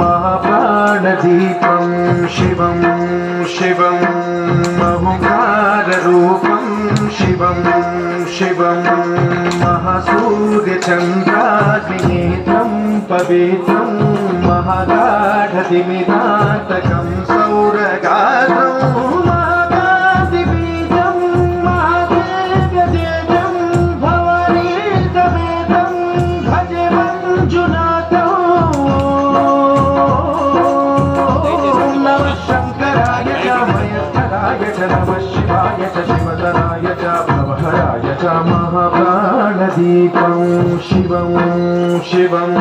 महाप्राणदीपं शिवं शिवं महुकाररूपं शिवं शिवं महासूर्यचन्द्राग्निनेत्रं पवित्रं महागाढतिमिरातकं सौरगात्रम् नमः शिवाय च शिवतराय च भवहराय च महाप्राणदीपं शिवं शिवं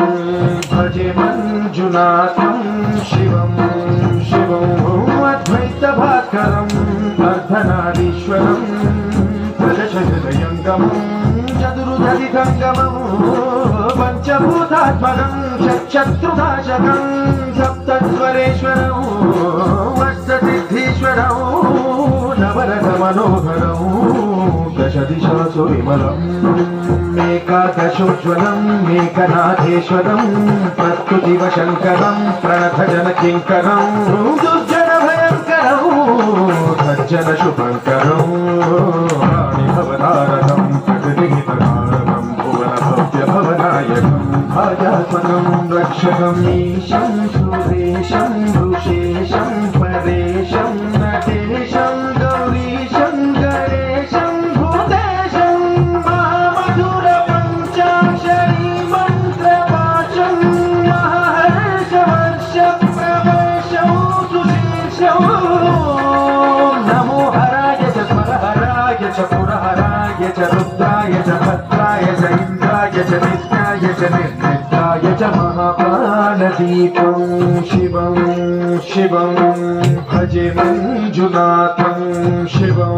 भजे मञ्जुनाथं शिवं शिवं अद्वैतभास्करम् अर्धनारीश्वरं प्रदशहृदयङ्गमं चतुर्दधिकङ्गमं पञ्चभूतात्मकं षट्शत्रुनाशकं सप्तस्वरेश्वरं अष्टसिद्धीश्वरं नवरथमनोहरं दशदिशासु विमलं मेकादशोज्ज्वलं मेकनाथेश्वरं प्रकृतिवशङ्करं प्रणतजनकिङ्करं दुर्जनभयङ्करं सज्जनशुभङ्करं प्राणिभवतारकं प्रकृतिहितकारकं भुवनभव्यभवनायकं भाजात्मनं रक्षकं ईशं सुरेशं ऋषेशं परेशं नटेशं गौरीशं गणेशं भूतेशं महामधुरपञ्चाक्षरी मन्त्रवाचं महर्षवर्षप्रवेशं सुशीर्षं नमो हराय च स्वरहराय च पुरहराय च रुद्राय च भद्राय च इन्द्राय च नित्याय च निर्निद्राय च महाप्राणदीपं शिवं शिवं भजे मञ्जुनाथं शिवं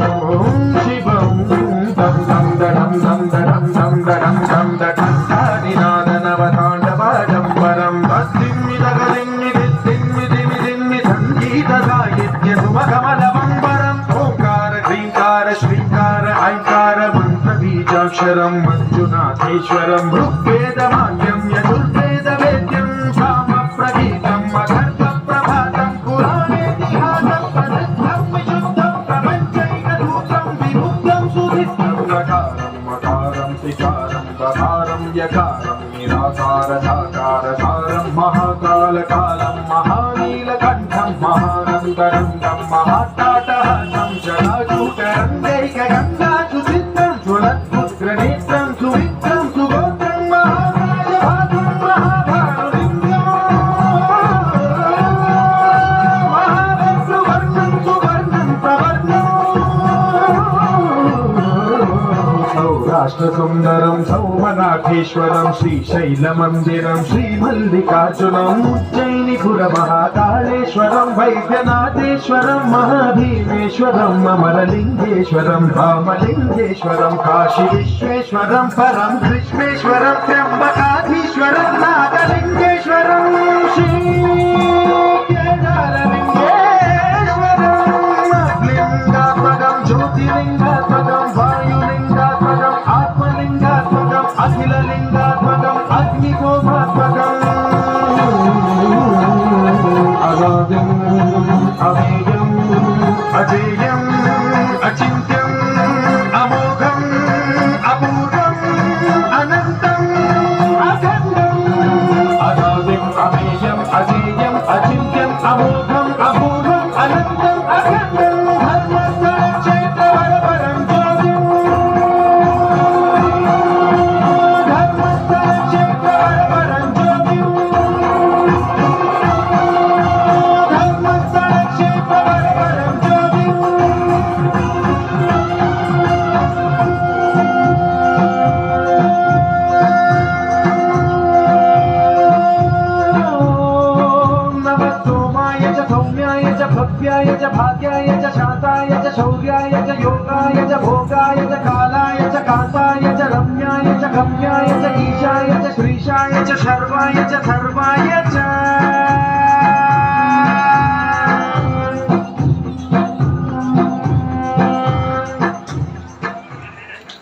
शिवं दं दं दं दं दं दं दं दं दं भस्तिम्मिदगदिम्मिदिम्मिदिम्मिदिम्मिधङ्गीतसाहित्यसुमकमलमम्बरम् ओङ्कार ह्रीङ्कार श्रीङ्कार ऐङ्कार मन्त्रबीजाक्षरं मञ्जुनाथेश्वरं ऋग्वेदमान्यं यजुर्वेदवेद्यं सामप्रगीतं अथर्वप्रभातं पुराणेतिहासं प्रसिद्धं विशुद्धं प्रपञ्चैकसूत्रं विमुक्तं सुधिष्ठं नकारं मकारं सिकारं बकारं यकारं निराकारसाकारसारं महाकालकालं महानीलकण्ठं महानन्दनन्दं महाटाटहसं जटाजूटरङ्गैकगङ्गासुचित्रं ज्वलद्भुग्रनेत्रं सुविक्रं सुगोत्रं महाराजभागं महाभानुलिङ्गं महाविष्णुवर्णं सुवर्णं प्रवर्णं सौराष्ट्रसुन्दरं सौमनाथेश्वरं श्रीशैलमन्दिरं श्रीमल्लिकार्जुनम् उज्जयिनिपुरमहाकालेश्वरं वैद्यनाथेश्वरं महाभीमेश्वरं अमरलिङ्गेश्वरं रामलिङ्गेश्वरं काशीविश्वेश्वरं परं कृष्णेश्वरं त्र्यम्बकाधीश्वरं नागलिङ्गेश्वरं श्रीकेदारलिङ्गेश्वरं लिङ्गात्मकं ज्योतिलिङ्गात्मकं वायुलिङ्गात्मकम् आत्मलिङ्गात्मकम् अखिललिङ्गात्मकम् अग्निकोपात्मकम् अगाधम् अमेयम् अजेयम् अचिन्त्यम् अमोघम् अपूर्वम् अनन्तम् अखण्डम् अगाधम् अमेयम् अजेयम् अचिन्त्यम् अमोघम् अपूर्वम् अनन्तम् अखण्डम् धर्मस्थलक्षेत्रवरपरं ज्योतिम् धर्मस्थलक्षेत्रवरपरं ज्योतिम् धर्मस्थलक्षेत्रवरपरं ज्योतिम् नमः सोमाय च सौम्याय च भव्याय च भाग्याय च शान्ताय च शौर्याय च योगाय च भोगाय च कालाय च कान्ताय च रम्याय च गम्याय च ईशाय च श्रीशाय च शर्वाय च सर्वाय च